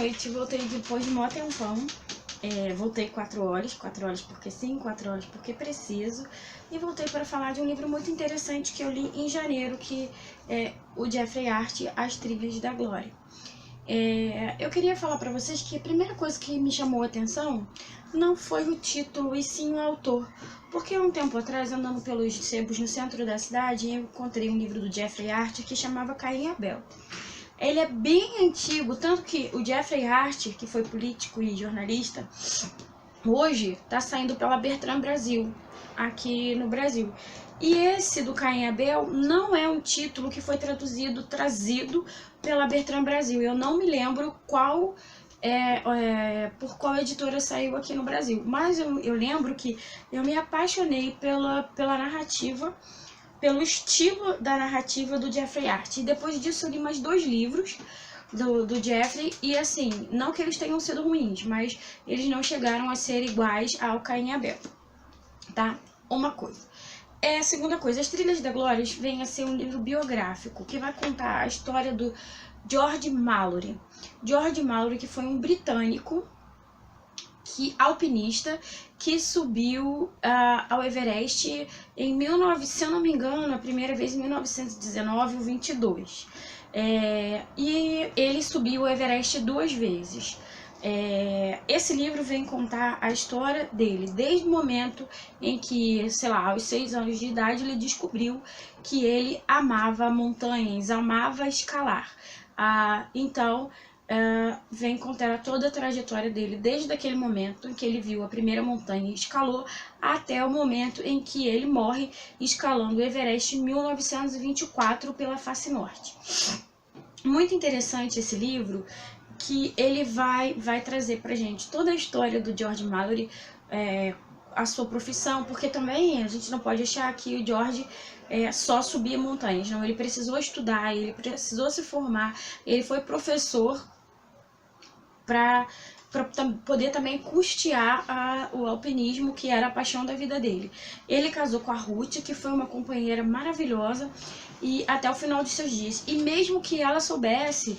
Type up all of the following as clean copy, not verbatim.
noite, voltei depois de mó tempão. Voltei 4 horas porque sim, 4 horas porque preciso. E voltei para falar de um livro muito interessante que eu li em janeiro, que é o Jeffrey Archer, As Trilhas da Glória. Eu queria falar para vocês que a primeira coisa que me chamou a atenção não foi o título e sim o autor. Porque um tempo atrás, andando pelos sebos no centro da cidade, eu encontrei um livro do Jeffrey Archer que chamava Caim e Abel. Ele é bem antigo, tanto que o Jeffrey Archer, que foi político e jornalista, hoje está saindo pela Bertrand Brasil, aqui no Brasil. E esse do Caim e Abel não é um título que foi trazido pela Bertrand Brasil. Eu não me lembro por qual editora saiu aqui no Brasil. Mas eu lembro que eu me apaixonei pela narrativa, pelo estilo da narrativa do Jeffrey Archer. E depois disso eu li mais 2 livros do Jeffrey, e assim, não que eles tenham sido ruins, mas eles não chegaram a ser iguais ao Caim e Abel, tá? Uma coisa. A segunda coisa, As Trilhas da Glória vem a ser um livro biográfico, que vai contar a história do George Mallory. George Mallory, que foi um britânico, alpinista, que subiu ao Everest em 1900, se eu não me engano, a primeira vez em 1919 ou 22. E ele subiu o Everest 2 vezes. Esse livro vem contar a história dele, desde o momento em que, sei lá, aos 6 anos de idade, ele descobriu que ele amava montanhas, amava escalar. Então, vem contar toda a trajetória dele, desde aquele momento em que ele viu a primeira montanha e escalou, até o momento em que ele morre escalando o Everest em 1924 pela face norte. Muito interessante esse livro, que ele vai trazer pra gente toda a história do George Mallory, a sua profissão, porque também a gente não pode achar que o George só subia montanhas, não, ele precisou estudar, ele precisou se formar, ele foi professor para poder também custear o alpinismo, que era a paixão da vida dele. Ele casou com a Ruth, que foi uma companheira maravilhosa, e até o final de seus dias. E mesmo que ela soubesse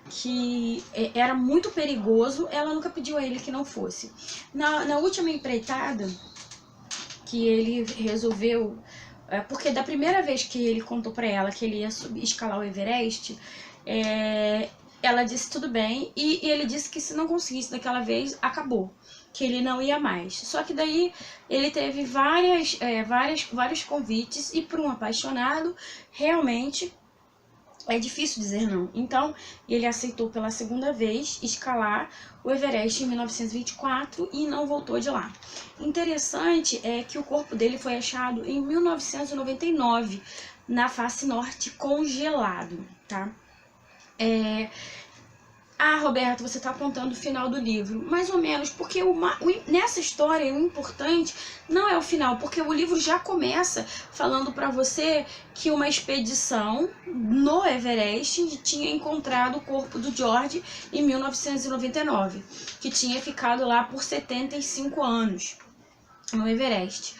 que era muito perigoso, ela nunca pediu a ele que não fosse. Na última empreitada que ele resolveu, porque da primeira vez que ele contou para ela que ele ia escalar o Everest, ela disse tudo bem, e ele disse que se não conseguisse daquela vez, acabou, que ele não ia mais. Só que daí ele teve vários convites, e por um apaixonado, realmente é difícil dizer não. Então, ele aceitou pela segunda vez escalar o Everest em 1924 e não voltou de lá. Interessante é que o corpo dele foi achado em 1999, na face norte, congelado, tá? Roberto, você está apontando o final do livro. Mais ou menos, porque nessa história o importante não é o final, porque o livro já começa falando para você que uma expedição no Everest tinha encontrado o corpo do George em 1999, que tinha ficado lá por 75 anos no Everest.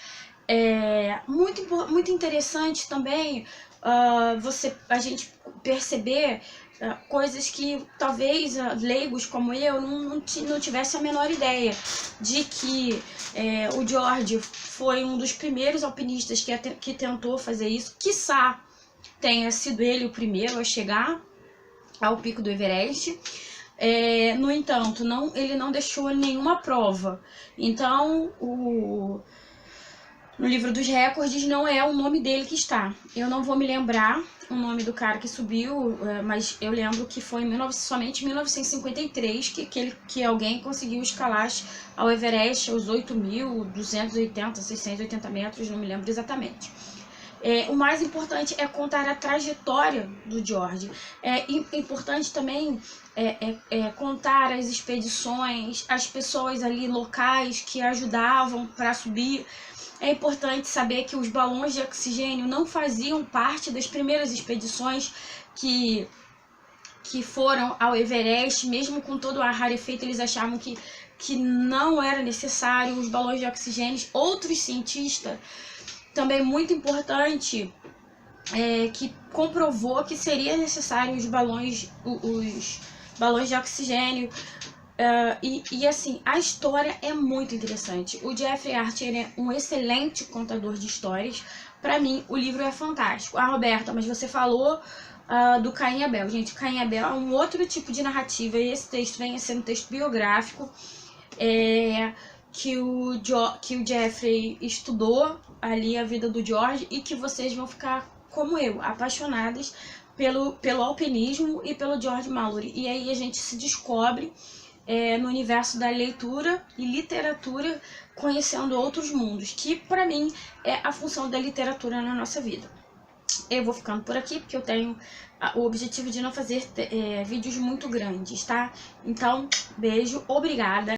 Muito interessante também a gente perceber coisas que talvez leigos como eu não tivesse a menor ideia de que o George foi um dos primeiros alpinistas que tentou fazer isso, quiçá tenha sido ele o primeiro a chegar ao pico do Everest. No entanto, ele não deixou nenhuma prova. Então, no livro dos recordes não é o nome dele que está. Eu não vou me lembrar o nome do cara que subiu, mas eu lembro que foi somente em 1953 que alguém conseguiu escalar ao Everest aos 8.280, 680 metros, não me lembro exatamente. O mais importante é contar a trajetória do George. É importante também contar as expedições, as pessoas ali locais que ajudavam para subir. É importante saber que os balões de oxigênio não faziam parte das primeiras expedições que foram ao Everest. Mesmo com todo o ar rarefeito, eles achavam que não era necessário os balões de oxigênio. Outros cientistas, também muito importante, que comprovou que seria necessário os balões, balões de oxigênio. E assim, a história é muito interessante. O Jeffrey Archer é um excelente contador de histórias. Pra mim, o livro é fantástico. Roberta, mas você falou do Caim e Abel. Gente, Caim e Abel é um outro tipo de narrativa. E esse texto vem a ser um texto biográfico que o Jeffrey estudou ali a vida do George, e que vocês vão ficar, como eu, apaixonadas pelo alpinismo e pelo George Mallory. E aí a gente se descobre no universo da leitura e literatura, conhecendo outros mundos, que pra mim é a função da literatura na nossa vida. Eu vou ficando por aqui, porque eu tenho o objetivo de não fazer vídeos muito grandes, tá? Então, beijo, obrigada.